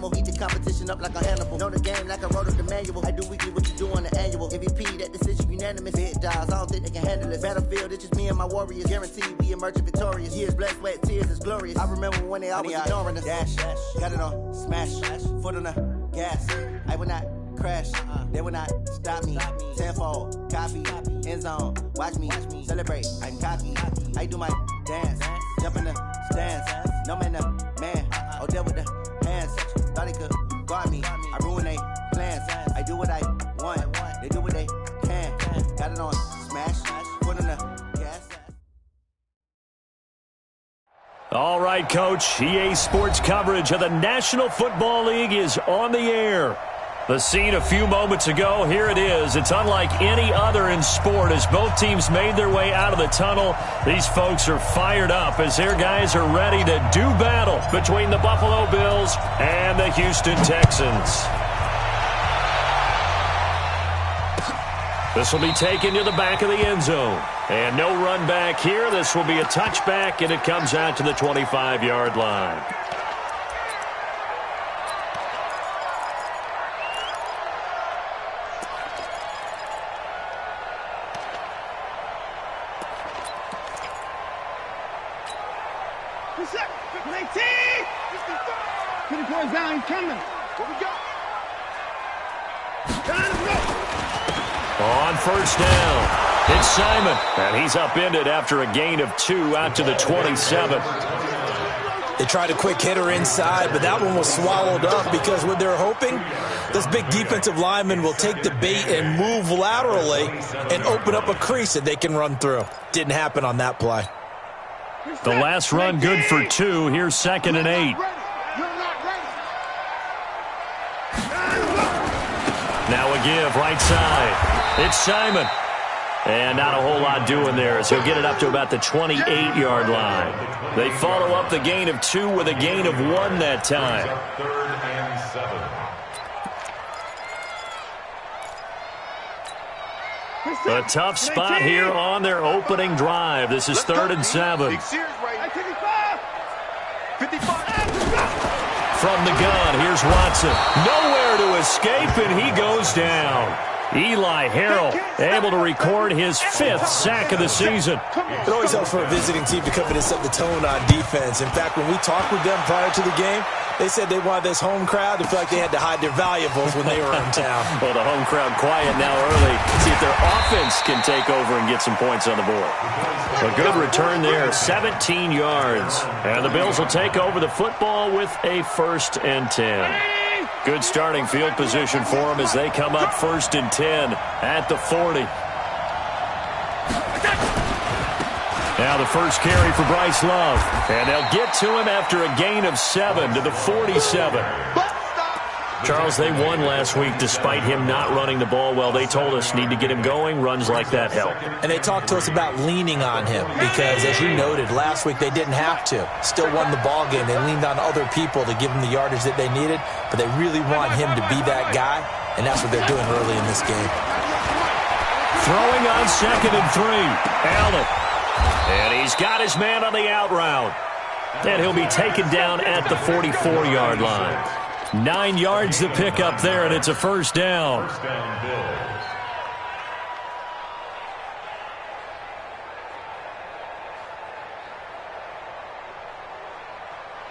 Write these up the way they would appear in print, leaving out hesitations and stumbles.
animal. Heat the competition up like a animal. Know the game like I wrote up the manual. I do weekly what you do on the annual. MVP, that decision unanimous. Big dogs, I don't think they can handle this. Battlefield, it's just me and my warriors. Guaranteed we emerge victorious. Years, blood, sweat, tears, it's glorious. I remember when they always ignoring us. Dash, got it on, smash, foot on the gas. I will not crash, they will not stop me. Tenfold, copy, end zone, watch me celebrate. I'm cocky, I do my dance, jump in the stands. No man, man, oh there with the hands. Thought he could guard me, I ruin they plans. I do what I want, they do what they can. Got it on, smash, foot on the gas. All right, Coach, EA Sports coverage of the National Football League is on the air. The scene a few moments ago, here it is. It's unlike any other in sport as both teams made their way out of the tunnel. These folks are fired up as their guys are ready to do battle between the Buffalo Bills and the Houston Texans. This will be taken to the back of the end zone. And no run back here. This will be a touchback, and it comes out to the 25-yard line. Down, he's coming. What we got? On first down, it's Simon, and he's upended after a gain of 2 out to the 27. They tried a quick hitter inside, but that one was swallowed up because what they're hoping, this big defensive lineman will take the bait and move laterally and open up a crease that they can run through. Didn't happen on that play. The last run good for 2. Here's 2nd and 8. Now a give, right side. It's Simon. And not a whole lot doing there as he'll get it up to about the 28-yard line. They follow up the gain of 2 with a gain of 1 that time. 3rd and 7. A tough spot here on their opening drive. This is 3rd and 7. 55. From the gun, here's Watson. Nowhere to escape, and he goes down. Eli Harrell able to record his 5th sack of the season. It always helps for a visiting team to come in and set the tone on defense. In fact, when we talked with them prior to the game, they said they wanted this home crowd to feel like they had to hide their valuables when they were in town. Well, the home crowd quiet now early. See if their offense can take over and get some points on the board. A good return there, 17 yards. And the Bills will take over the football with a 1st and 10. Good starting field position for them as they come up 1st and 10 at the 40. Now the first carry for Bryce Love. And they'll get to him after a gain of 7 to the 47. Charles, they won last week despite him not running the ball well. They told us need to get him going. Runs like that help. And they talked to us about leaning on him because, as you noted, last week they didn't have to. Still won the ball game. They leaned on other people to give them the yardage that they needed, but they really want him to be that guy, and that's what they're doing early in this game. Throwing on 2nd and 3. Allen. And he's got his man on the out route. And he'll be taken down at the 44-yard line. 9 yards to pick up there, and it's a 1st down.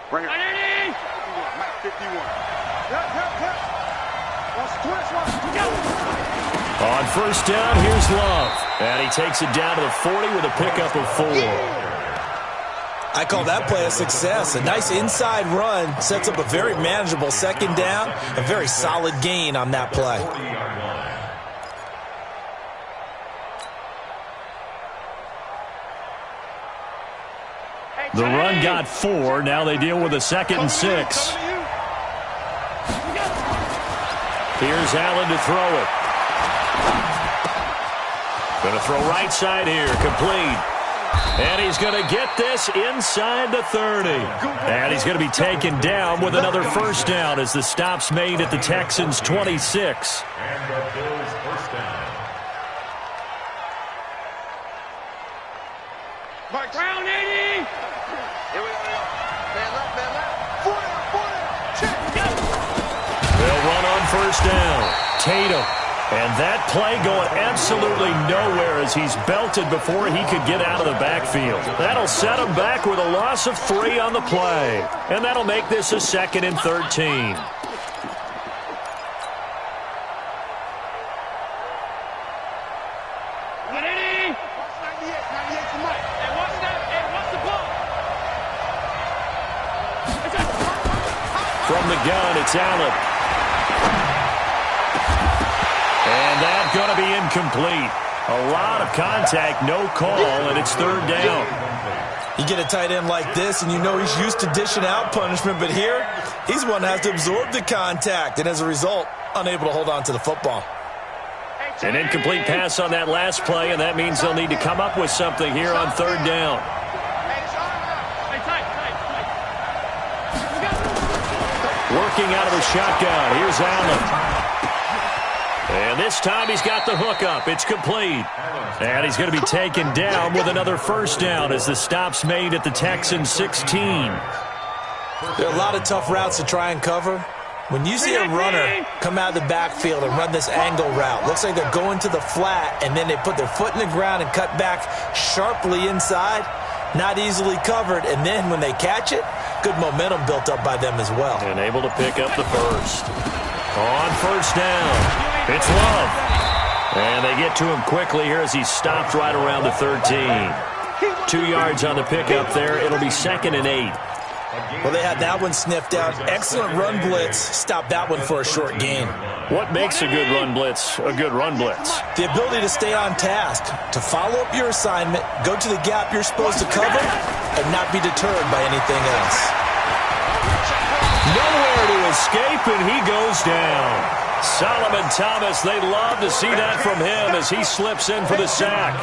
Bring it. 51. On 1st down, here's Love. And he takes it down to the 40 with a pickup of 4. I call that play a success. A nice inside run sets up a very manageable 2nd down. A very solid gain on that play. The run got 4. Now they deal with a 2nd and 6. Here's Allen to throw it. Going to throw right side here. Complete. And he's going to get this inside the 30. And he's going to be taken down with another 1st down as the stop's made at the Texans' 26. And the Bills' 1st down. Mark Brown, 80. Here we go. Man left. 40, check. first down. Tatum. And that play going absolutely nowhere as he's belted before he could get out of the backfield. That'll set him back with a loss of 3 on the play. And that'll make this a 2nd and 13. From the gun, it's Allen. And that's going to be incomplete. A lot of contact, no call, and it's 3rd down. You get a tight end like this, and you know he's used to dishing out punishment, but here, he's one that has to absorb the contact, and as a result, unable to hold on to the football. An incomplete pass on that last play, and that means they'll need to come up with something here on 3rd down. Working out of the shotgun. Here's Allen. And this time he's got the hook up. It's complete. And he's going to be taken down with another first down as the stop's made at the Texans 16. There are a lot of tough routes to try and cover. When you see a runner come out of the backfield and run this angle route, looks like they're going to the flat, and then they put their foot in the ground and cut back sharply inside. Not easily covered, and then when they catch it, good momentum built up by them as well. And able to pick up the first. On first down, it's Love. And they get to him quickly here as he's stopped right around the 13. 2 yards on the pickup there. It'll be 2nd and 8. Well, they had that one sniffed out. Excellent run blitz. Stopped that one for a short gain. What makes a good run blitz a good run blitz? The ability to stay on task, to follow up your assignment, go to the gap you're supposed to cover, and not be deterred by anything else. Nowhere to escape, and he goes down. Solomon Thomas, they love to see that from him as he slips in for the sack.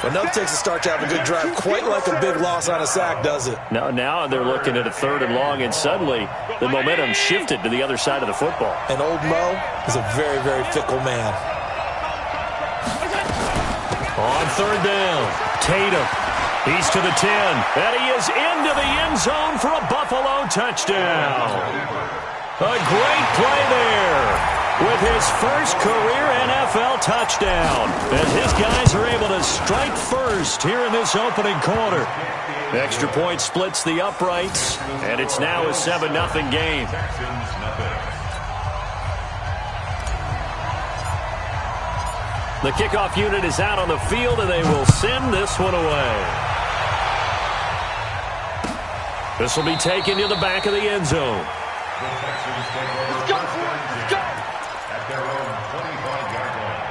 Well, no takes a start to have a good drive, quite like a big loss on a sack, does it? Now they're looking at a 3rd and long, and suddenly the momentum shifted to the other side of the football. And old Mo is a very, very fickle man. On 3rd down, Tatum. He's to the 10, and he is into the end zone for a Buffalo touchdown. A great play there with his first career NFL touchdown, as his guys are able to strike first here in this opening quarter. Extra point splits the uprights, and it's now a 7-0 game. The kickoff unit is out on the field, and they will send this one away. This will be taken to the back of the end zone. Let's go. At their own 25-yard line.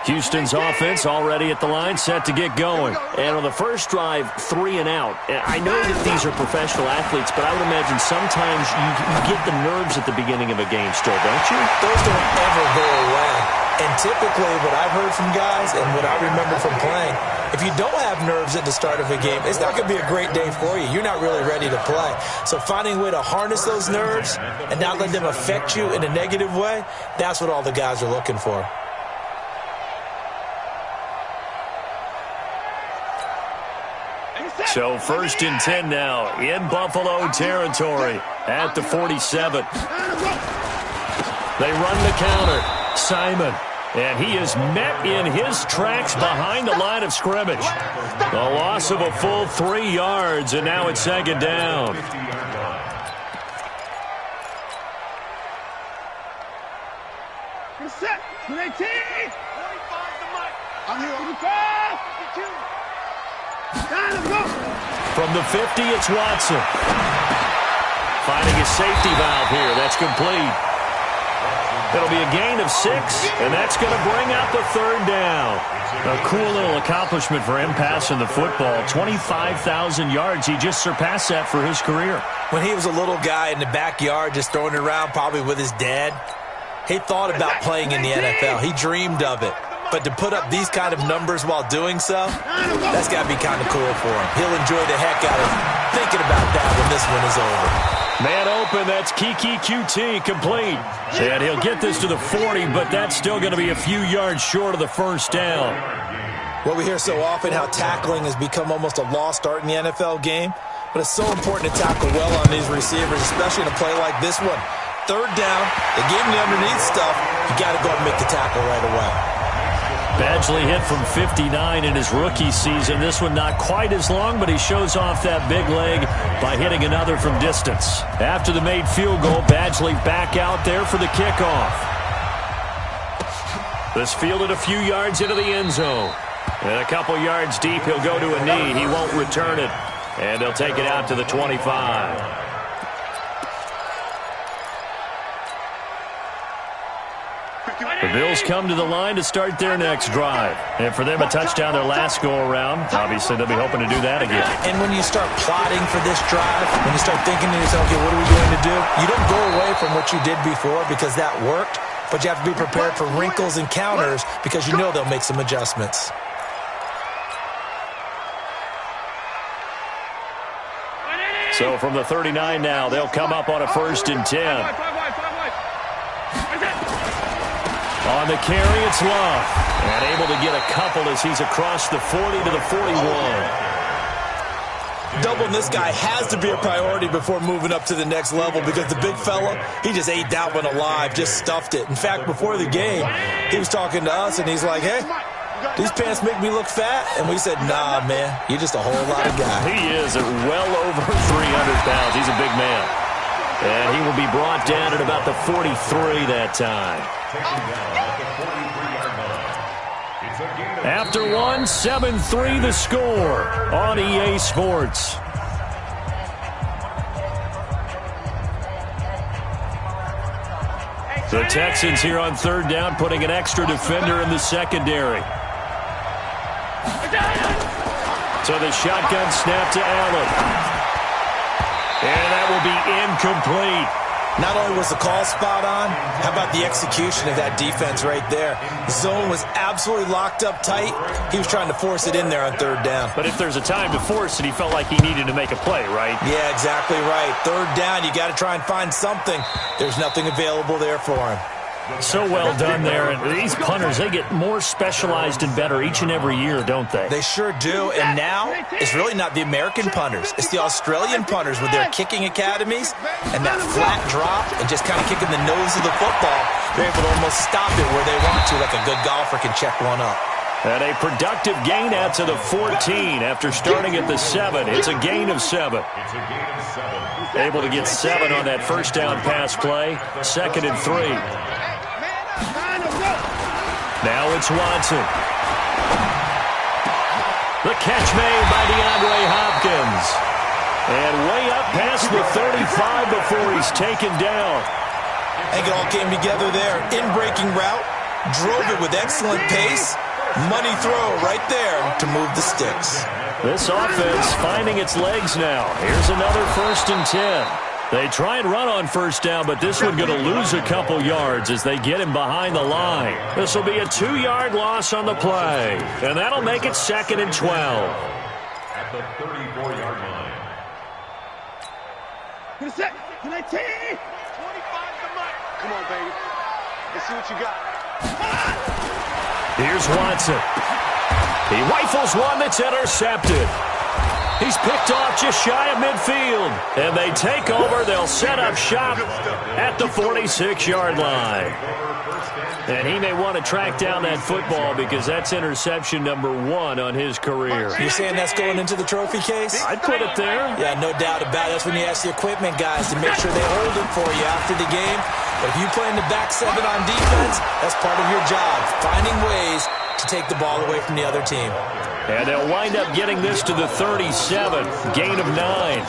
Houston's offense already at the line, set to get going. And on the first drive, 3 and out. I know that these are professional athletes, but I would imagine sometimes you get the nerves at the beginning of a game still, don't you? Those don't ever go away. And typically what I've heard from guys and what I remember from playing, if you don't have nerves at the start of a game, it's not going to be a great day for you. You're not really ready to play. So finding a way to harness those nerves and not let them affect you in a negative way, that's what all the guys are looking for. So 1st and 10 now in Buffalo territory at the 47. They run the counter. Simon. And he is met in his tracks behind the line of scrimmage. A loss of a full 3 yards, and now it's 2nd down. Set. 218. I'm here. 55. From the 50, it's Watson. Finding a safety valve here. That's complete. It'll be a gain of 6, and that's going to bring up a 3rd down. A cool little accomplishment for him passing the football. 25,000 yards. He just surpassed that for his career. When he was a little guy in the backyard just throwing it around probably with his dad, he thought about playing in the NFL. He dreamed of it. But to put up these kind of numbers while doing so, that's got to be kind of cool for him. He'll enjoy the heck out of thinking about that when this one is over. Man open, that's Kiki QT, complete. And he'll get this to the 40, but that's still going to be a few yards short of the first down. Well, we hear so often how tackling has become almost a lost art in the NFL game. but it's so important to tackle well on these receivers, especially in a play like this one. Third down, they gave him the underneath stuff. You got to go and make the tackle right away. Badgley hit from 59 in his rookie season. This one not quite as long, but he shows off that big leg by hitting another from distance. After the made field goal, Badgley back out there for the kickoff. This fielded a few yards into the end zone. And a couple yards deep, he'll go to a knee. He won't return it. And they'll take it out to the 25. The Bills come to the line to start their next drive. And for them, a touchdown their last go-around. Obviously, they'll be hoping to do that again. And when you start plotting for this drive, when you start thinking to yourself, okay, what are we going to do? You don't go away from what you did before because that worked, but you have to be prepared for wrinkles and counters because you know they'll make some adjustments. So from the 39 now, they'll come up on a 1st and 10. On the carry, it's Love. And able to get a couple as he's across the 40 to the 41. Doubling this guy has to be a priority before moving up to the next level because the big fella, he just ate that one alive, just stuffed it. In fact, before the game, he was talking to us, and he's like, hey, these pants make me look fat? And we said, nah, man, you're just a whole lot of guy. He is at well over 300 pounds. He's a big man. And he will be brought down at about the 43 that time. After one, 7-3 the score on EA Sports. The Texans here on 3rd down, putting an extra defender in the secondary. So the shotgun snap to Allen. And that will be incomplete. Not only was the call spot on, how about the execution of that defense right there? The zone was absolutely locked up tight. He was trying to force it in there on 3rd down. But if there's a time to force it, he felt like he needed to make a play, right? Yeah, exactly right. 3rd down, you got to try and find something. There's nothing available there for him. So well done there. And these punters, they get more specialized and better each and every year, don't they? They sure do. And now it's really not the American punters. It's the Australian punters with their kicking academies and that flat drop and just kind of kicking the nose of the football. They're able to almost stop it where they want to, like a good golfer can check one up. And a productive gain out to the 14 after starting at the 7. It's a gain of 7. Able to get 7 on that 1st down pass play. 2nd and 3. Now it's Watson. The catch made by DeAndre Hopkins. And way up past the 35 before he's taken down. I think it all came together there. In-breaking route. Drove it with excellent pace. Money throw right there to move the sticks. This offense finding its legs now. Here's another 1st and 10. They try and run on 1st down, but this one going to lose a couple yards as they get him behind the line. This will be a 2-yard loss on the play, and that'll make it 2nd and 12. At the 34-yard line. Can I take 25 to Mike? Come on, baby. Let's see what you got. Here's Watson. He rifles one that's intercepted. He's picked off just shy of midfield. And they take over. They'll set up shop at the 46-yard line. And he may want to track down that football because that's interception number 1 on his career. You're saying that's going into the trophy case? I'd put it there. Yeah, no doubt about it. That's when you ask the equipment guys to make sure they hold it for you after the game. But if you play in the back 7 on defense, that's part of your job, finding ways to take the ball away from the other team. And they'll wind up getting this to the 37, gain of 9.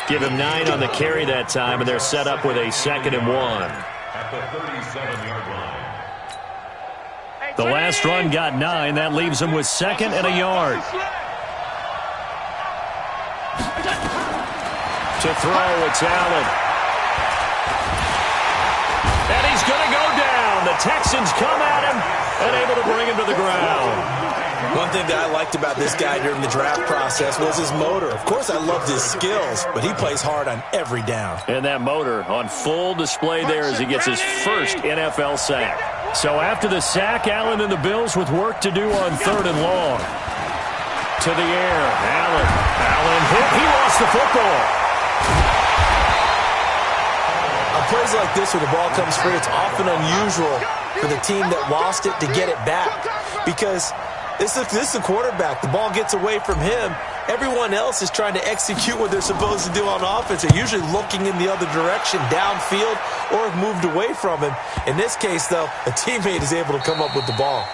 Give him 9 on the carry that time, and they're set up with a 2nd and 1. At the 37-yard line. The last run got 9. That leaves him with 2nd and a yard. To throw, it's Allen. And he's going to go down. The Texans come at him and able to bring him to the ground. One thing that I liked about this guy during the draft process was his motor. Of course, I loved his skills, but he plays hard on every down. And that motor on full display there as he gets his first NFL sack. So after the sack, Allen and the Bills with work to do on 3rd and long. to the air. Allen hit. He lost the football. On plays like this where the ball comes free, it's often unusual for the team that lost it to get it back, because this is the quarterback. The ball gets away from him. Everyone else is trying to execute what they're supposed to do on offense. They're usually looking in the other direction, downfield, or have moved away from him. In this case, though, a teammate is able to come up with the ball.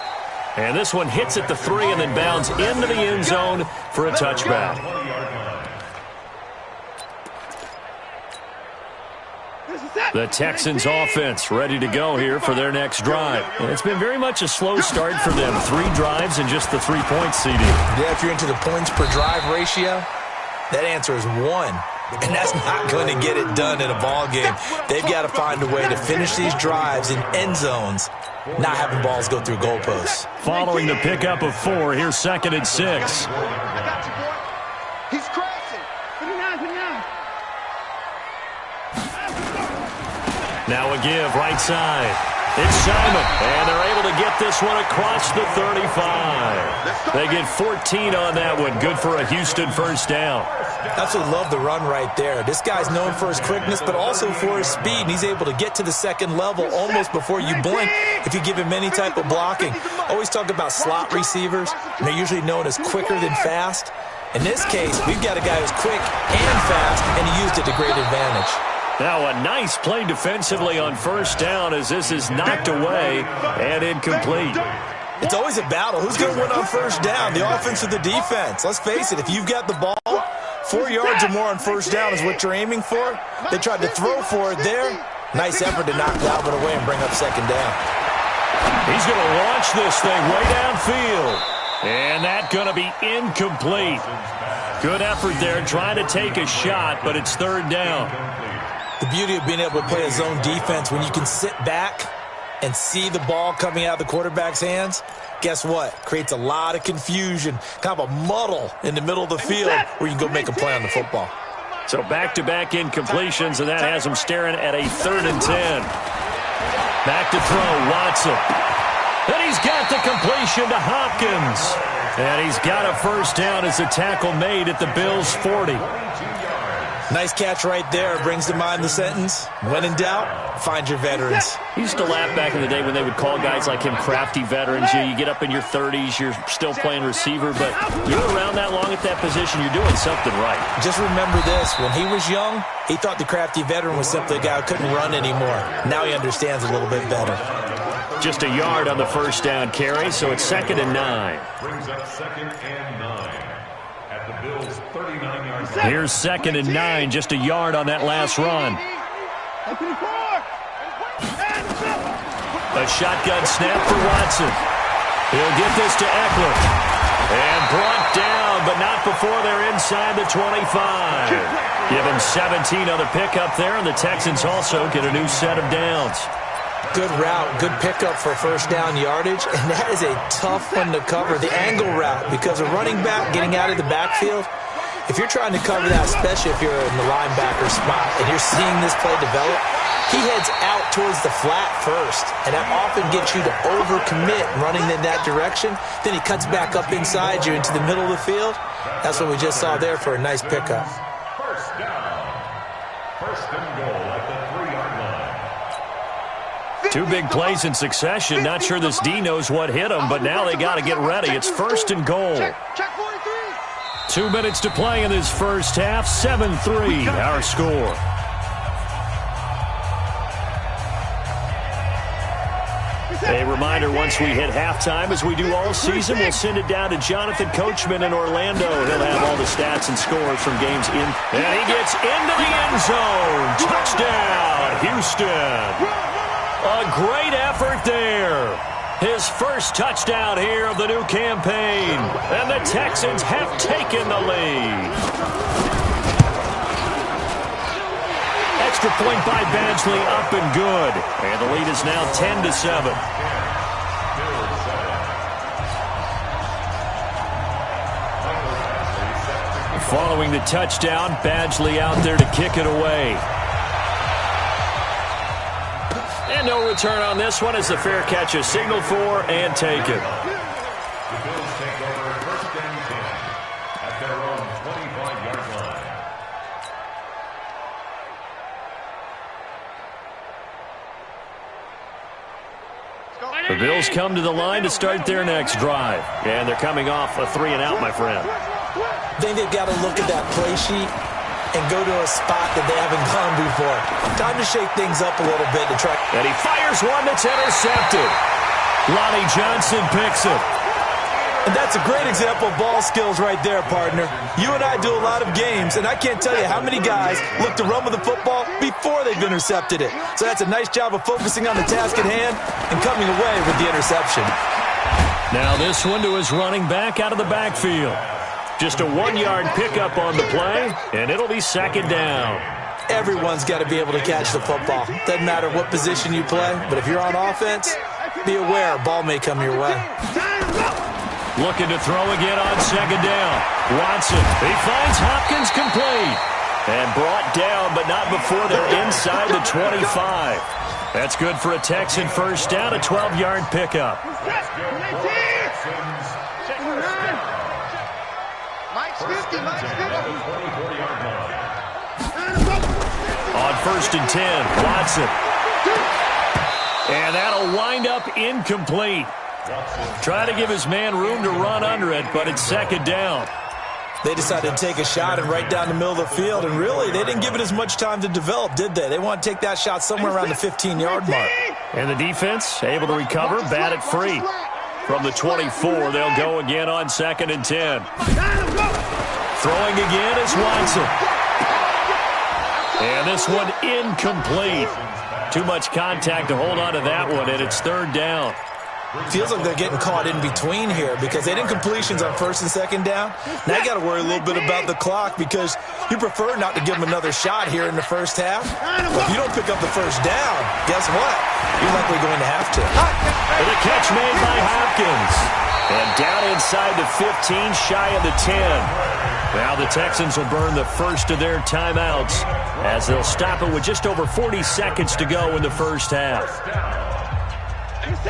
And this one hits at the 3 and then bounds into the end zone for a touchback. The Texans offense ready to go here for their next drive. And it's been very much a slow start for them. 3 drives and just the 3 points, CD. Yeah, if you're into the points per drive ratio, that answer is 1. And that's not going to get it done in a ball game. They've got to find a way to finish these drives in end zones, not having balls go through goalposts. Following the pickup of 4, here's 2nd and 6. I got you, boy. He's crashing. Put him down, put him down. Now a give, right side. It's Simon, and they're able to get this one across the 35. They get 14 on that one. Good for a Houston first down. Absolutely love the run right there. This guy's known for his quickness, but also for his speed. And he's able to get to the second level almost before you blink if you give him any type of blocking. Always talk about slot receivers, and they're usually known as quicker than fast. In this case, we've got a guy who's quick and fast, and he used it to great advantage. Now a nice play defensively on first down as this is knocked away and incomplete. It's always a battle. Who's going to win on first down, the offense or the defense? Let's face it, if you've got the ball, 4 yards or more on first down is what you're aiming for. They tried to throw for it there. Nice effort to knock Dalvin away and bring up second down. He's going to launch this thing way downfield. And that's going to be incomplete. Good effort there, trying to take a shot, but it's third down. The beauty of being able to play a zone defense, when you can sit back and see the ball coming out of the quarterback's hands, guess what? Creates a lot of confusion, kind of a muddle in the middle of the field where you can go make a play on the football. So back-to-back incompletions, and that has him staring at a 3rd and 10. Back to throw, Watson. And he's got the completion to Hopkins. And he's got a first down as a tackle made at the Bills' 40. Nice catch right there. Brings to mind the sentence, when in doubt, find your veterans. He used to laugh back in the day when they would call guys like him crafty veterans. You get up in your 30s, you're still playing receiver, but you're around that long at that position, you're doing something right. Just remember this, when he was young, he thought the crafty veteran was simply a guy who couldn't run anymore. Now he understands a little bit better. Just a yard on the first down carry, so it's 2nd and 9. Brings up 2nd and 9 at the Bills' 39-yard line. Here's 2nd and 9, just a yard on that last run. A shotgun snap for Watson. He'll get this to Eckler. And brought down, but not before they're inside the 25. Give him 17 on the pickup there, and the Texans also get a new set of downs. Good route, good pickup for first down yardage, and that is a tough one to cover, the angle route, because a running back getting out of the backfield, if you're trying to cover that, especially if you're in the linebacker spot and you're seeing this play develop, he heads out towards the flat first, and that often gets you to overcommit running in that direction. Then he cuts back up inside you into the middle of the field. That's what we just saw there for a nice pickup. First down. First and goal at the 3-yard line. 2 big plays in succession. Not sure this D knows what hit him, but now they got to get ready. It's 1st and goal. Check 43. 2 minutes to play in this first half. 7-3 our score. A reminder, once we hit halftime, as we do all season, we'll send it down to Jonathan Coachman in Orlando. He'll have all the stats and scores from games in. And he gets into the end zone. Touchdown, Houston. A great effort there. His first touchdown here of the new campaign. And the Texans have taken the lead. Extra point by Badgley, up and good. And the lead is now 10-7. Following the touchdown, Badgley out there to kick it away. And no return on this one as the fair catch is signaled for and taken. The Bills take over 1st and 10. The Bills come to the line to start their next drive. And they're coming off a 3-and-out, my friend. I think they've got to look at that play sheet and go to a spot that they haven't gone before. Time to shake things up a little bit to try. And he fires one that's intercepted. Lonnie Johnson picks it. And that's a great example of ball skills right there, partner. You and I do a lot of games, and I can't tell you how many guys look to run with the football before they've intercepted it. So that's a nice job of focusing on the task at hand and coming away with the interception. Now this one to his running back out of the backfield. Just a 1-yard pickup on the play, and it'll be second down. Everyone's got to be able to catch the football. Doesn't matter what position you play, but if you're on offense, be aware a ball may come your way. Looking to throw again on second down. Watson, he finds Hopkins complete. And brought down, but not before they're inside the 25. That's good for a Texan first down, a 12-yard pickup. On 1st and 10, Watson. And that'll wind up incomplete. Try to give his man room to run under it, but it's second down. They decided to take a shot and right down the middle of the field, and really, they didn't give it as much time to develop, did they? They want to take that shot somewhere around the 15-yard mark. And the defense able to recover, bat it free. From the 24, they'll go again on 2nd and 10. Throwing again is Watson. And this one incomplete. Too much contact to hold on to that one, and it's third down. Feels like they're getting caught in between here because they didn't completions on 1st and 2nd down. Now you got to worry a little bit about the clock because you prefer not to give them another shot here in the first half. But if you don't pick up the first down, guess what? You're likely going to have to. And the catch made by Hopkins. And down inside the 15, shy of the 10. Now the Texans will burn the first of their timeouts as they'll stop it with just over 40 seconds to go in the first half.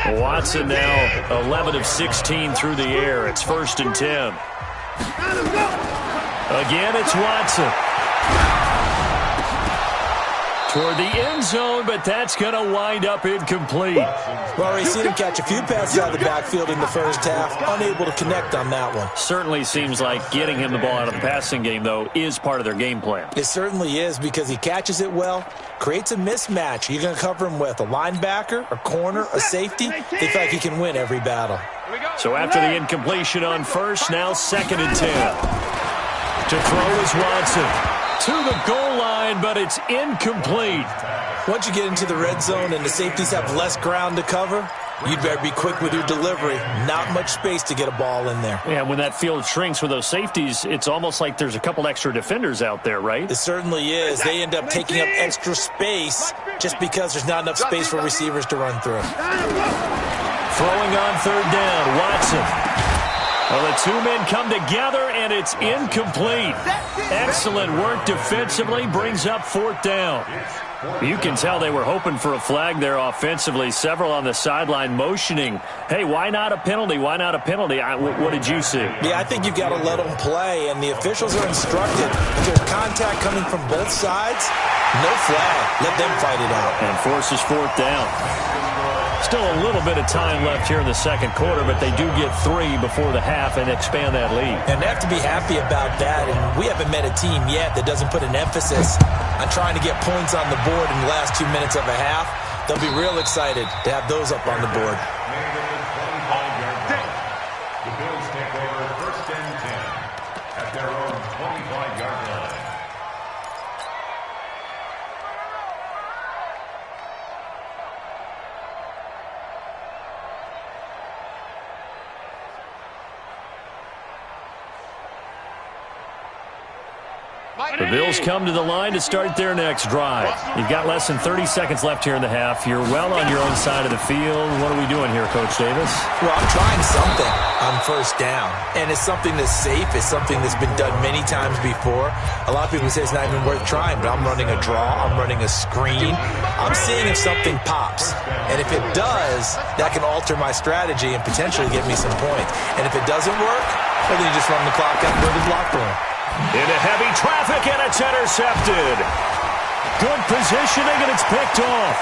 Watson now 11 of 16 through the air. It's 1st and 10. Again, it's Watson. Toward the end zone, but that's going to wind up incomplete. Well, we've seen him catch a few passes out of the backfield in the first half, unable to connect on that one. Certainly seems like getting him the ball out of the passing game, though, is part of their game plan. It certainly is because he catches it well, creates a mismatch. You're going to cover him with a linebacker, a corner, a safety. They feel like he can win every battle. So after the incompletion on 1st, now 2nd and 10. To throw is Watson. To the goal line, but it's incomplete. Once you get into the red zone and the safeties have less ground to cover, you'd better be quick with your delivery. Not much space to get a ball in there. Yeah, when that field shrinks with those safeties, it's almost like there's a couple extra defenders out there, right? It certainly is. They end up taking up extra space just because there's not enough space for receivers to run through. Throwing on 3rd down, Watson. Well, the two men come together, and it's incomplete. Excellent work defensively, brings up 4th down. You can tell they were hoping for a flag there offensively. Several on the sideline motioning, hey, why not a penalty? Why not a penalty? What did you see? Yeah, I think you've got to let them play, and the officials are instructed. If there's contact coming from both sides, no flag. Let them fight it out. And forces 4th down. Still a little bit of time left here in the second quarter, but they do get 3 before the half and expand that lead. And they have to be happy about that. And we haven't met a team yet that doesn't put an emphasis on trying to get points on the board in the last 2 minutes of a half. They'll be real excited to have those up on the board. The Bills take over 1st and 10 at their own 25-yard line. The Bills come to the line to start their next drive. You've got less than 30 seconds left here in the half. You're well on your own side of the field. What are we doing here, Coach Davis? Well, I'm trying something on 1st down. And it's something that's safe. It's something that's been done many times before. A lot of people say it's not even worth trying, but I'm running a draw. I'm running a screen. I'm seeing if something pops. And if it does, that can alter my strategy and potentially get me some points. And if it doesn't work, well, then you just run the clock out and go to the block room. Into heavy traffic, and it's intercepted. Good positioning, and it's picked off.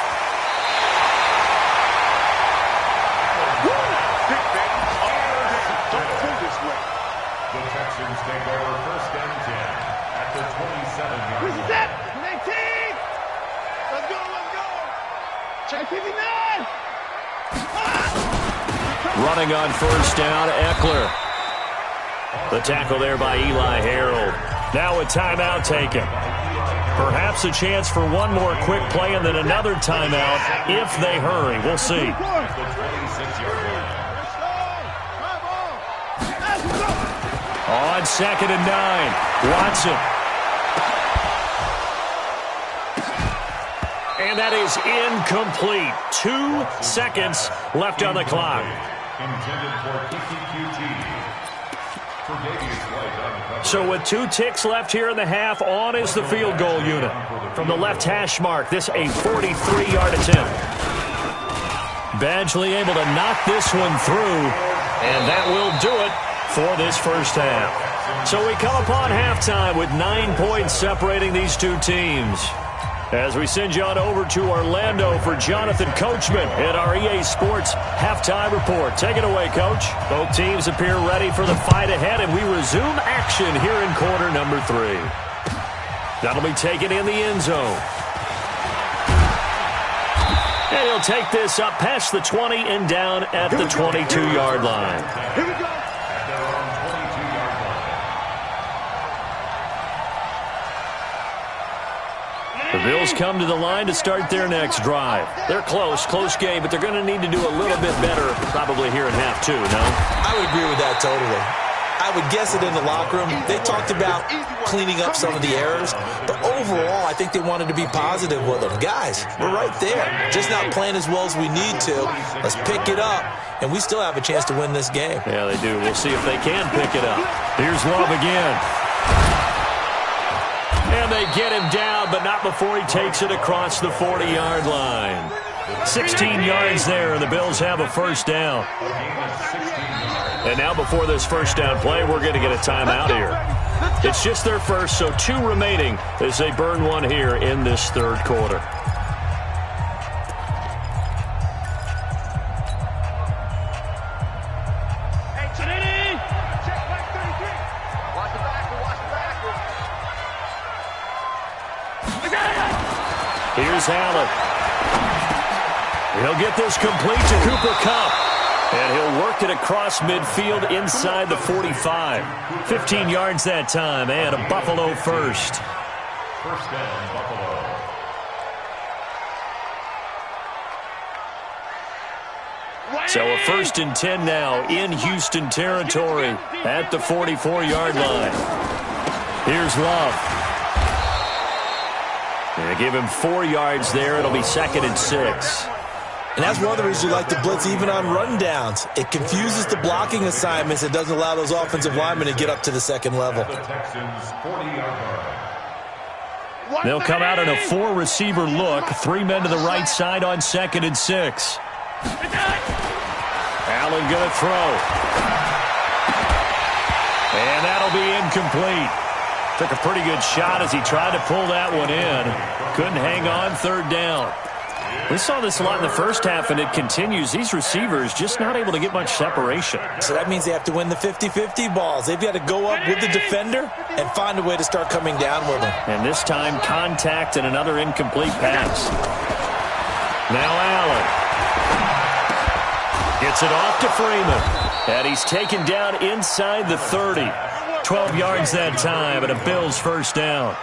Running on first down, Eckler. The tackle there by Eli Harold. Now a timeout taken. Perhaps a chance for one more quick play and then another timeout if they hurry. We'll see. On 2nd and 9, Watson. And that is incomplete. 2 seconds left on the clock. Intended for PPQT. So with 2 ticks left here in the half, on is the field goal unit. From the left hash mark, this a 43-yard attempt. Badgley able to knock this one through, and that will do it for this first half. So we come upon halftime with 9 points separating these two teams. As we send you on over to Orlando for Jonathan Coachman at our EA Sports Halftime Report. Take it away, Coach. Both teams appear ready for the fight ahead, and we resume action here in quarter number 3. That'll be taken in the end zone. And he'll take this up past the 20 and down at the 22-yard line. Here we go. The Bills come to the line to start their next drive. They're close game, but they're going to need to do a little bit better probably here in half 2, no? I would agree with that totally. I would guess it in the locker room. They talked about cleaning up some of the errors, but overall, I think they wanted to be positive with them. Guys, we're right there. Just not playing as well as we need to. Let's pick it up, and we still have a chance to win this game. Yeah, they do. We'll see if they can pick it up. Here's Love again. And they get him down, but not before he takes it across the 40-yard line. 16 yards there, and the Bills have a first down. And now before this first down play, we're going to get a timeout here. It's just their first, so 2 remaining as they burn one here in this third quarter. Here's Allen. He'll get this complete to Cooper Kupp. And he'll work it across midfield inside the 45. 15 yards that time, and a Buffalo first. First down, Buffalo. So a 1st and 10 now in Houston territory at the 44-yard line. Here's Love. They give him 4 yards there. It'll be 2nd and 6. And that's one of the reasons you like to blitz even on rundowns. It confuses the blocking assignments. It doesn't allow those offensive linemen to get up to the second level. The Texans 40-yard line. They'll come out in a 4-receiver look. 3 men to the right side on 2nd and 6. Allen going to throw. And that'll be incomplete. Took a pretty good shot as he tried to pull that one in. Couldn't hang on 3rd down. We saw this a lot in the first half, and it continues. These receivers just not able to get much separation. So that means they have to win the 50-50 balls. They've got to go up with the defender and find a way to start coming down with them. And this time, contact and another incomplete pass. Now Allen. Gets it off to Freeman. And he's taken down inside the 30. 12 yards that time, and a Bills first down.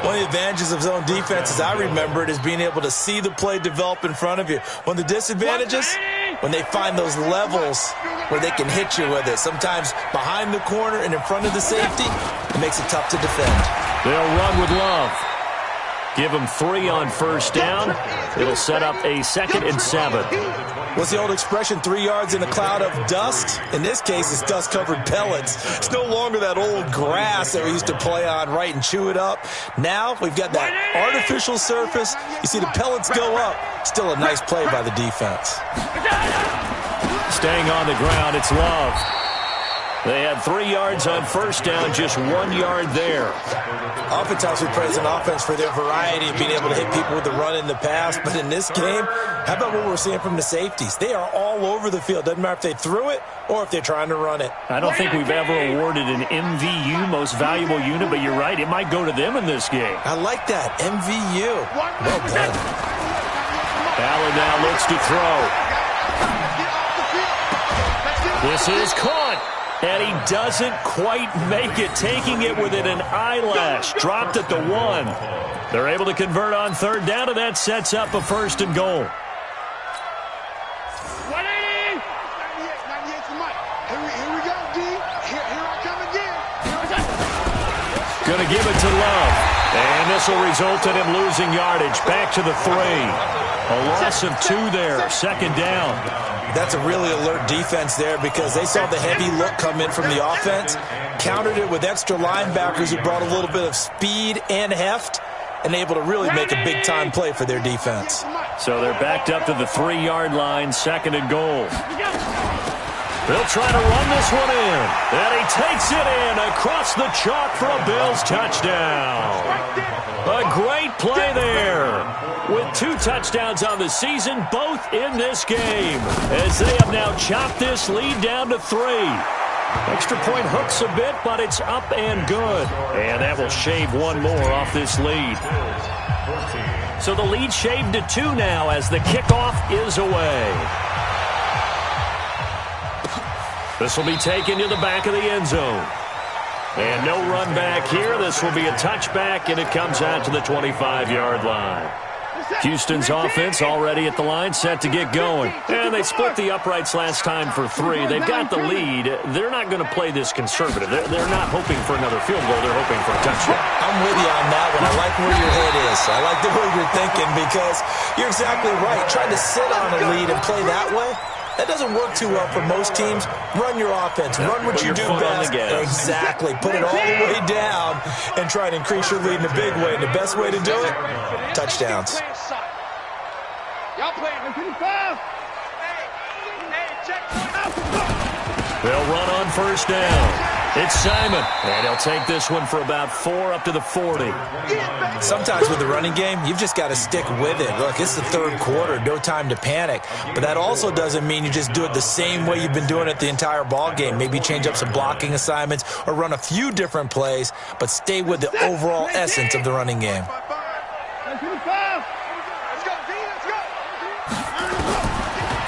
One of the advantages of zone defense, as I remember it, is being able to see the play develop in front of you. One of the disadvantages, when they find those levels where they can hit you with it. Sometimes behind the corner and in front of the safety, it makes it tough to defend. They'll run with Love. Give them 3 on first down. It'll set up a 2nd and 7. What's the old expression, 3 yards in a cloud of dust? In this case, it's dust-covered pellets. It's no longer that old grass that we used to play on, right, and chew it up. Now we've got that artificial surface. You see the pellets go up. Still a nice play by the defense. Staying on the ground, it's Love. They had 3 yards on first down, just 1 yard there. Oftentimes we praise an offense for their variety of being able to hit people with the run in the pass. But in this game, how about what we're seeing from the safeties? They are all over the field. Doesn't matter if they threw it or if they're trying to run it. I don't think we've ever awarded an MVU, most valuable unit, but you're right. It might go to them in this game. I like that. MVU. Well done. Allen now looks to throw. This is caught. And he doesn't quite make it, taking it within an eyelash. Dropped at the 1. They're able to convert on third down, and that sets up a 1st and goal. 180! 98 for Mike. Here we go, D. Here I come again. Going to give it to Love. And this will result in him losing yardage. Back to the 3. A loss of 2 there. 2nd down. That's a really alert defense there because they saw the heavy look come in from the offense, countered it with extra linebackers who brought a little bit of speed and heft, and able to really make a big-time play for their defense. So they're backed up to the 3-yard line, 2nd and goal. They'll try to run this one in, and he takes it in across the chalk for a Bills touchdown. A great play there, with 2 touchdowns on the season, both in this game, as they have now chopped this lead down to 3. Extra point hooks a bit, but it's up and good. And that will shave 1 more off this lead. So the lead shaved to 2 now as the kickoff is away. This will be taken to the back of the end zone. And no run back here. This will be a touchback, and it comes out to the 25-yard line. Houston's offense already at the line, set to get going. And they split the uprights last time for 3. They've got the lead. They're not going to play this conservative. They're not hoping for another field goal. They're hoping for a touchdown. I'm with you on that one. I like where your head is. I like the way you're thinking because you're exactly right. Trying to sit on a lead and play that way, that doesn't work too well for most teams. Run your offense. Run what you do best. Exactly. Put it all the way down and try to increase your lead in a big way. And the best way to do it, touchdowns. Y'all playing 55. They'll run on 1st down. It's Simon, and he'll take this one for about 4 up to the 40. Sometimes with the running game, you've just got to stick with it. Look, it's the 3rd quarter, no time to panic. But that also doesn't mean you just do it the same way you've been doing it the entire ball game. Maybe change up some blocking assignments or run a few different plays, but stay with the overall essence of the running game.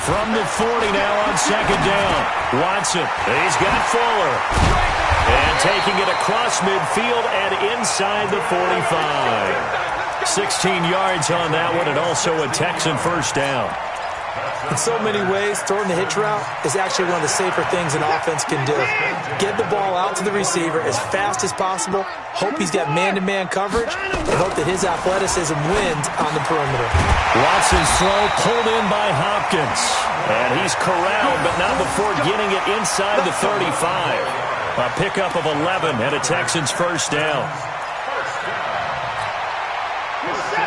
From the 40 now on 2nd down. Watson, he's got Fuller. And taking it across midfield and inside the 45. 16 yards on that one, and also a Texan 1st down. In so many ways, throwing the hitch route is actually one of the safer things an offense can do. Get the ball out to the receiver as fast as possible, hope he's got man-to-man coverage, and hope that his athleticism wins on the perimeter. Watson's throw pulled in by Hopkins. And he's corralled, but not before getting it inside the 35. A pickup of 11 and a Texans 1st down.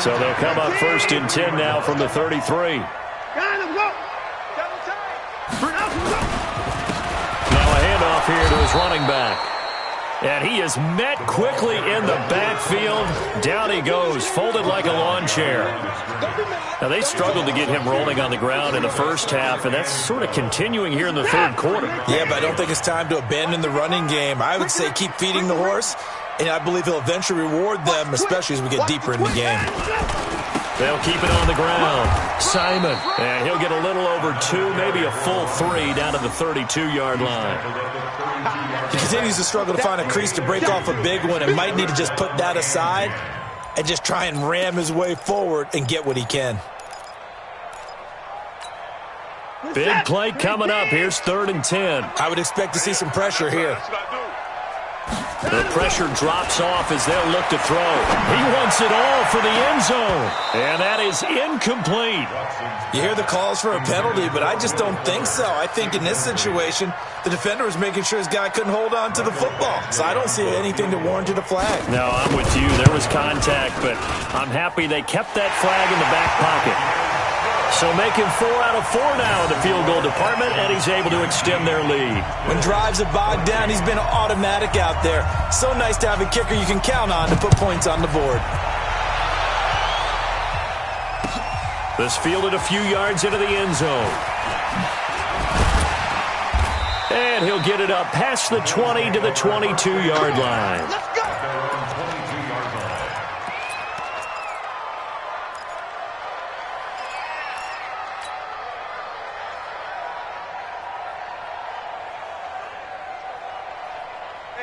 So they'll come up 1st and 10 now from the 33. Now a handoff here to his running back. And he is met quickly in the backfield. Down he goes, folded like a lawn chair. Now they struggled to get him rolling on the ground in the 1st half, and that's sort of continuing here in the 3rd quarter. Yeah, but I don't think it's time to abandon the running game. I would say keep feeding the horse, and I believe he'll eventually reward them, especially as we get deeper in the game. They'll keep it on the ground. Simon, and he'll get a little over 2, maybe a full 3 down to the 32-yard line. He continues to struggle to find a crease to break off a big one and might need to just put that aside and just try and ram his way forward and get what he can. Big play coming up. Here's 3rd and 10. I would expect to see some pressure here. The pressure drops off as they'll look to throw. He wants it all for the end zone. And that is incomplete. You hear the calls for a penalty, but I just don't think so. I think in this situation, the defender was making sure his guy couldn't hold on to the football. So I don't see anything to warrant a flag. No, I'm with you. There was contact, but I'm happy they kept that flag in the back pocket. So making 4 out of 4 now in the field goal department, and he's able to extend their lead. When drives are bogged down, he's been automatic out there. So nice to have a kicker you can count on to put points on the board. This fielded a few yards into the end zone. And he'll get it up past the 20 to the 22-yard line. Let's go.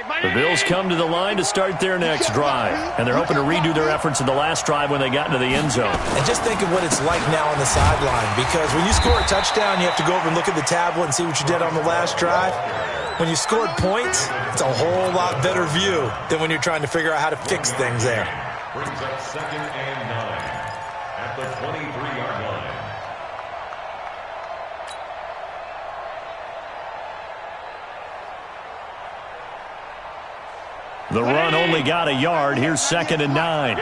The Bills come to the line to start their next drive, and they're hoping to redo their efforts in the last drive when they got into the end zone. And just think of what it's like now on the sideline, because when you score a touchdown, you have to go over and look at the tablet and see what you did on the last drive. When you scored points, it's a whole lot better view than when you're trying to figure out how to fix things there. Brings up 2nd and 9 at the 23-yard line. The run only got a yard. Here's 2nd and 9.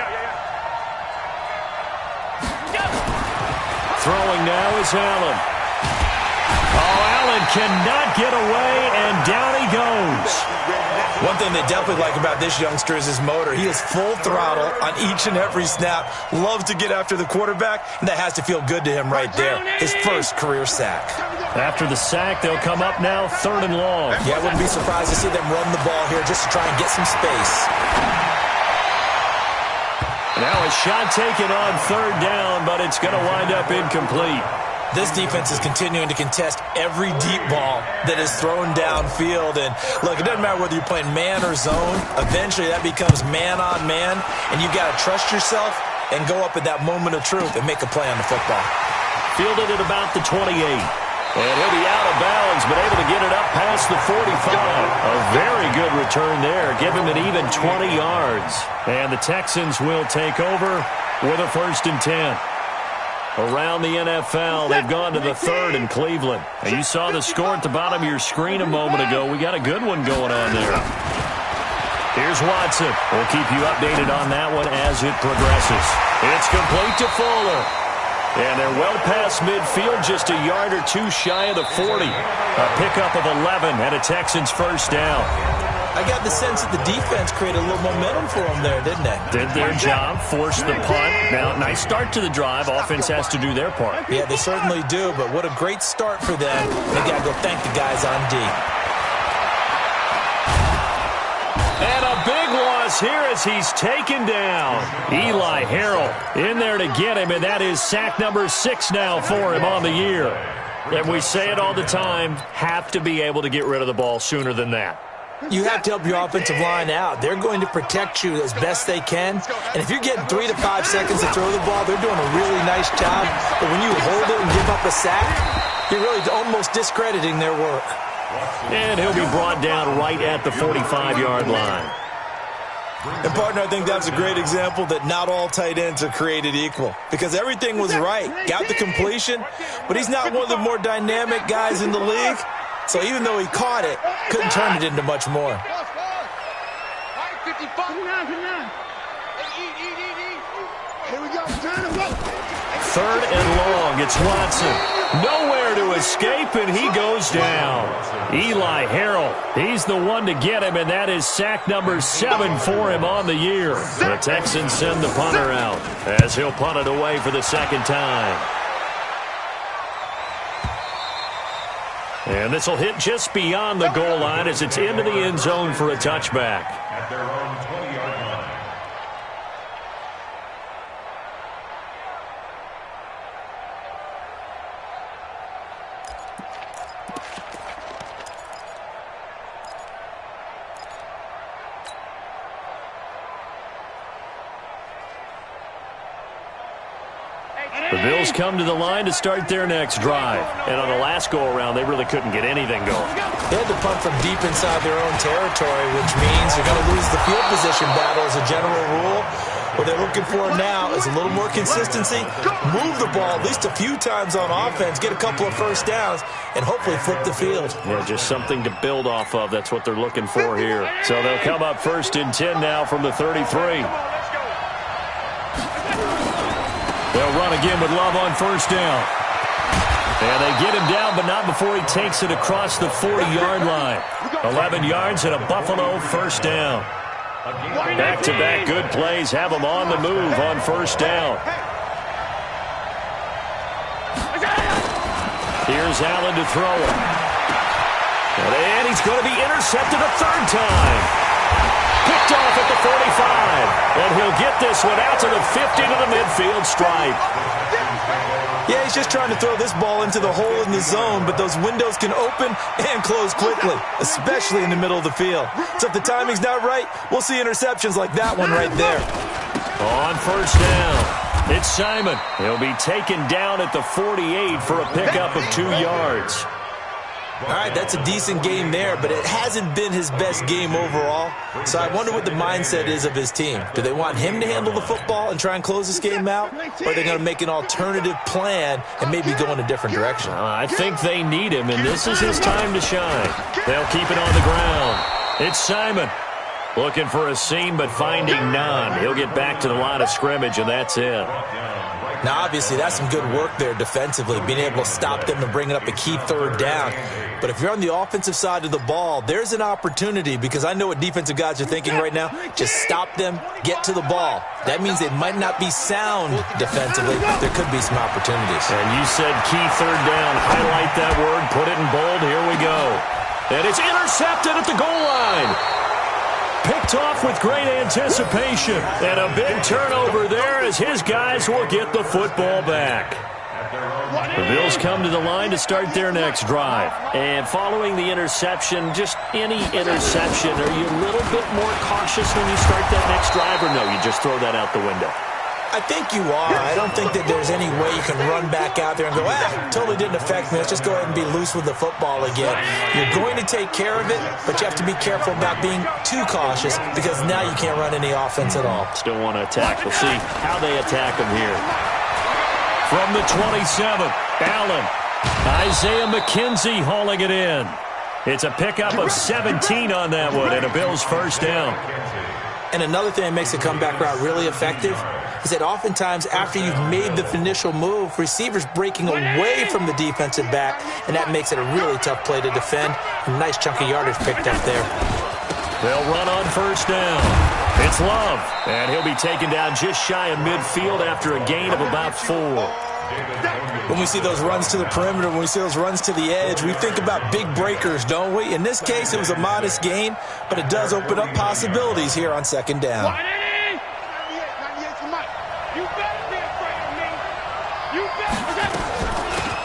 Throwing now is Allen. Oh, Allen cannot get away, and down he goes. One thing they definitely like about this youngster is his motor. He is full throttle on each and every snap. Loves to get after the quarterback, and that has to feel good to him right there. His first career sack. After the sack, they'll come up now 3rd and long. Yeah, I wouldn't be surprised to see them run the ball here just to try and get some space. Now a shot taken on 3rd down, but it's going to wind up incomplete. This defense is continuing to contest every deep ball that is thrown downfield. And, look, it doesn't matter whether you're playing man or zone. Eventually, that becomes man-on-man, and you've got to trust yourself and go up at that moment of truth and make a play on the football. Fielded at about the 28. And he'll be out of bounds, but able to get it up past the 45. A very good return there. Give him an even 20 yards. And the Texans will take over with a 1st and 10. Around the NFL, they've gone to the 3rd in Cleveland. And you saw the score at the bottom of your screen a moment ago. We got a good one going on there. Here's Watson. We'll keep you updated on that one as it progresses. It's complete to Fuller. And they're well past midfield, just a yard or two shy of the 40. A pickup of 11 and a Texans 1st down. I got the sense that the defense created a little momentum for them there, didn't they? Did their job, forced the punt. Now, nice start to the drive. Offense has to do their part. Yeah, they certainly do, but what a great start for them. They got to go thank the guys on D. And a big loss here as he's taken down. Eli Harrell in there to get him, and that is sack number 6 now for him on the year. And we say it all the time, have to be able to get rid of the ball sooner than that. You have to help your offensive line out. They're going to protect you as best they can. And if you're getting 3 to 5 seconds to throw the ball, they're doing a really nice job. But when you hold it and give up a sack, you're really almost discrediting their work. And he'll be brought down right at the 45-yard line. And, partner, I think that's a great example that not all tight ends are created equal. Because everything was right. Got the completion, but he's not one of the more dynamic guys in the league. So even though he caught it, couldn't turn it into much more. Here we go. Turn him up. 3rd and long. It's Watson. Nowhere to escape, and he goes down. Eli Harrell, he's the one to get him, and that is sack number 7 for him on the year. The Texans send the punter out as he'll punt it away for the 2nd time. And this will hit just beyond the goal line as it's into the end zone for a touchback. At their own 20-yard line. The Bills come to the line to start their next drive. And on the last go-around, they really couldn't get anything going. They had to punt from deep inside their own territory, which means they're going to lose the field position battle as a general rule. What they're looking for now is a little more consistency, move the ball at least a few times on offense, get a couple of 1st downs, and hopefully flip the field. Yeah, just something to build off of. That's what they're looking for here. So they'll come up 1st and 10 now from the 33. They'll run again with Love on 1st down. And they get him down, but not before he takes it across the 40-yard line. 11 yards and a Buffalo 1st down. Back-to-back good plays have him on the move on 1st down. Here's Allen to throw it. And he's going to be intercepted a 3rd time. Picked off at the 45. And he'll get this one out to the 50 to the midfield stripe. Yeah, he's just trying to throw this ball into the hole in the zone, but those windows can open and close quickly, especially in the middle of the field. So if the timing's not right, we'll see interceptions like that one right there. On first down, it's Simon. He'll be taken down at the 48 for a pickup of 2 yards. All right, that's a decent game there, but it hasn't been his best game overall. So I wonder what the mindset is of his team. Do they want him to handle the football and try and close this game out? Or are they going to make an alternative plan and maybe go in a different direction? I think they need him, and this is his time to shine. They'll keep it on the ground. It's Simon. Looking for a seam, but finding none. He'll get back to the line of scrimmage, and that's it. Now, obviously, that's some good work there defensively, being able to stop them and bringing up a key third down. But if you're on the offensive side of the ball, there's an opportunity, because I know what defensive guys are thinking right now. Just stop them, get to the ball. That means they might not be sound defensively, but there could be some opportunities. And you said key third down. Highlight that word, put it in bold. Here we go. And it's intercepted at the goal line. Picked off with great anticipation. And a big turnover there as his guys will get the football back. The Bills come to the line to start their next drive. And following the interception, just any interception, are you a little bit more cautious when you start that next drive, or no, you just throw that out the window? I think you are. I don't think that there's any way you can run back out there and go, totally didn't affect me. Let's just go ahead and be loose with the football again. You're going to take care of it, but you have to be careful about being too cautious, because now you can't run any offense at all. Still want to attack. We'll see how they attack them here. From the 27th, Allen. Isaiah McKenzie hauling it in. It's a pickup of 17 on that one, and a Bills first down. And another thing that makes the comeback route really effective is that oftentimes after you've made the initial move, receivers breaking away from the defensive back, and that makes it a really tough play to defend. A nice chunk of yardage picked up there. They'll run on first down. It's Love, and he'll be taken down just shy of midfield after a gain of about 4. When we see those runs to the perimeter, when we see those runs to the edge, we think about big breakers, don't we? In this case, it was a modest gain, but it does open up possibilities here on second down.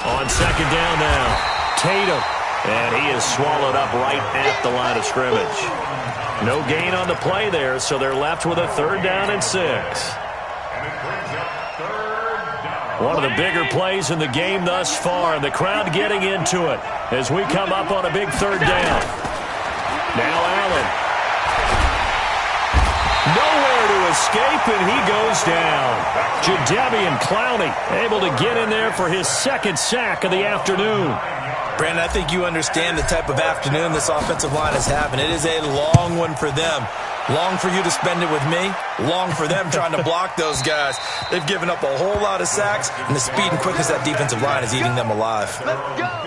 On second down now, Tatum, and he is swallowed up right at the line of scrimmage. No gain on the play there, so they're left with a 3rd down and 6. One of the bigger plays in the game thus far, and the crowd getting into it as we come up on a big 3rd down. Now Allen. Nowhere to escape, and he goes down. Jadeveon Clowney able to get in there for his 2nd sack of the afternoon. Brandon, I think you understand the type of afternoon this offensive line is having. It is a long one for them. Long for you to spend it with me. Long for them trying to block those guys. They've given up a whole lot of sacks, and the speed and quickness of that defensive line is eating them alive. Let's go.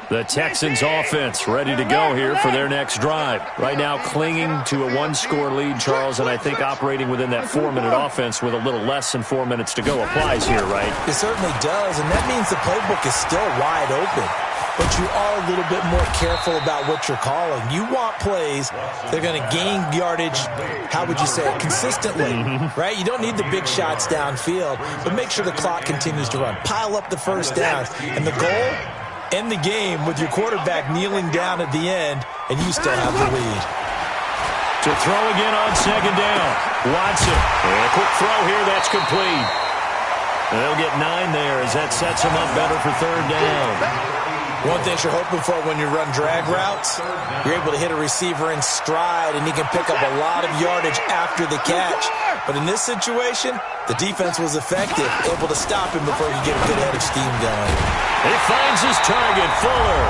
The Texans offense ready to go here for their next drive. Right now clinging to a 1-score lead, Charles, and I think operating within that 4-minute offense with a little less than 4 minutes to go applies here, right? It certainly does, and that means the playbook is still wide open. But you are a little bit more careful about what you're calling. You want plays that are going to gain yardage, how would you say it, consistently, right? You don't need the big shots downfield, but make sure the clock continues to run. Pile up the first downs, and the goal, end the game with your quarterback kneeling down at the end, and you still have the lead. To throw again on second down. Watson. And a quick throw here. That's complete. And they'll get 9 there as that sets them up better for 3rd down. One thing you're hoping for when you run drag routes, you're able to hit a receiver in stride, and he can pick up a lot of yardage after the catch. But in this situation, the defense was effective, able to stop him before he could get a good head of steam going. He finds his target, Fuller.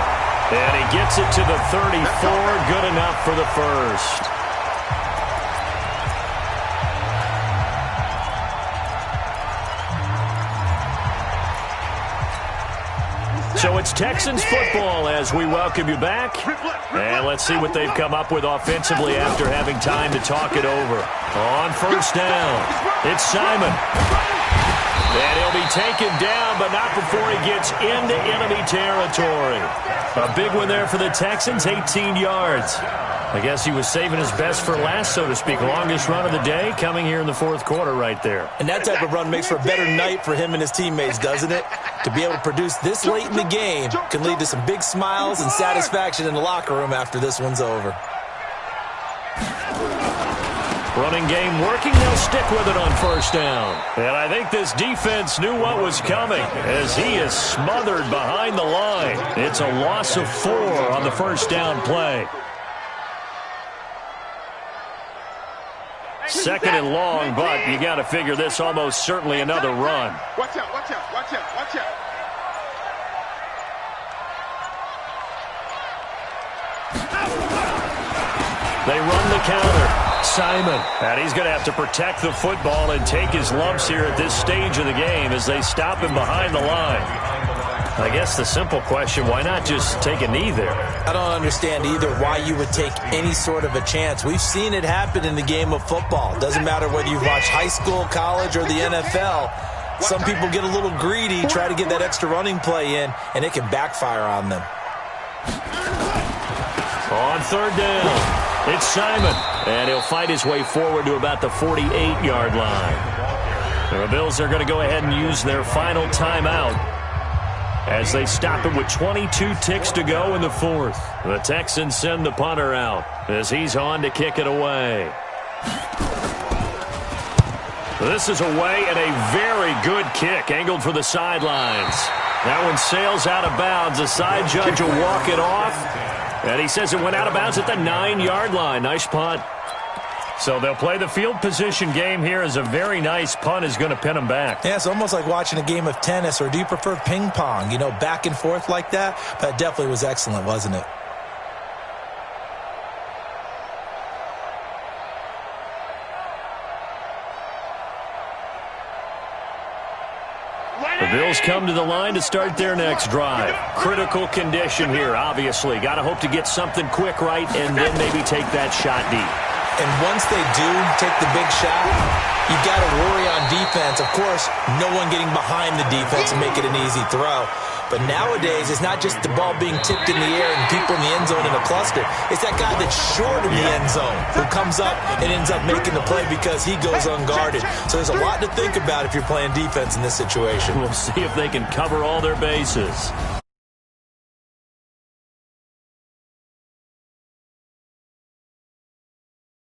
And he gets it to the 34. Good enough for the first. So it's Texans football as we welcome you back. And let's see what they've come up with offensively after having time to talk it over. On first down, it's Simon. And he'll be taken down, but not before he gets into enemy territory. A big one there for the Texans, 18 yards. I guess he was saving his best for last, so to speak. Longest run of the day coming here in the fourth quarter right there. And that type of run makes for a better night for him and his teammates, doesn't it? To be able to produce this late in the game can lead to some big smiles and satisfaction in the locker room after this one's over. Running game working. They'll stick with it on first down. And I think this defense knew what was coming as he is smothered behind the line. It's a loss of 4 on the first down play. Second and long, but you got to figure this almost certainly another run. Watch out, watch out, watch out, watch out. They run the counter. Simon. And he's going to have to protect the football and take his lumps here at this stage of the game as they stop him behind the line. I guess the simple question, why not just take a knee there? I don't understand either why you would take any sort of a chance. We've seen it happen in the game of football. Doesn't matter whether you've watched high school, college, or the NFL. Some people get a little greedy, try to get that extra running play in, and it can backfire on them. On third down. It's Simon, and he'll fight his way forward to about the 48-yard line. The Bills are going to go ahead and use their final timeout as they stop it with 22 ticks to go in the fourth. The Texans send the punter out as he's on to kick it away. This is away and a very good kick, angled for the sidelines. That one sails out of bounds. The side judge will walk it off. And he says it went out of bounds at the 9-yard line. Nice punt. So they'll play the field position game here as a very nice punt is going to pin them back. Yeah, it's almost like watching a game of tennis, or do you prefer ping pong? You know, back and forth like that? That definitely was excellent, wasn't it? The Bills come to the line to start their next drive. Critical condition here, obviously. Got to hope to get something quick right and then maybe take that shot deep. And once they do take the big shot, you got to worry on defense. Of course, no one getting behind the defense and make it an easy throw. But nowadays, it's not just the ball being tipped in the air and people in the end zone in a cluster. It's that guy that's short of the end zone who comes up and ends up making the play because he goes unguarded. So there's a lot to think about if you're playing defense in this situation. We'll see if they can cover all their bases.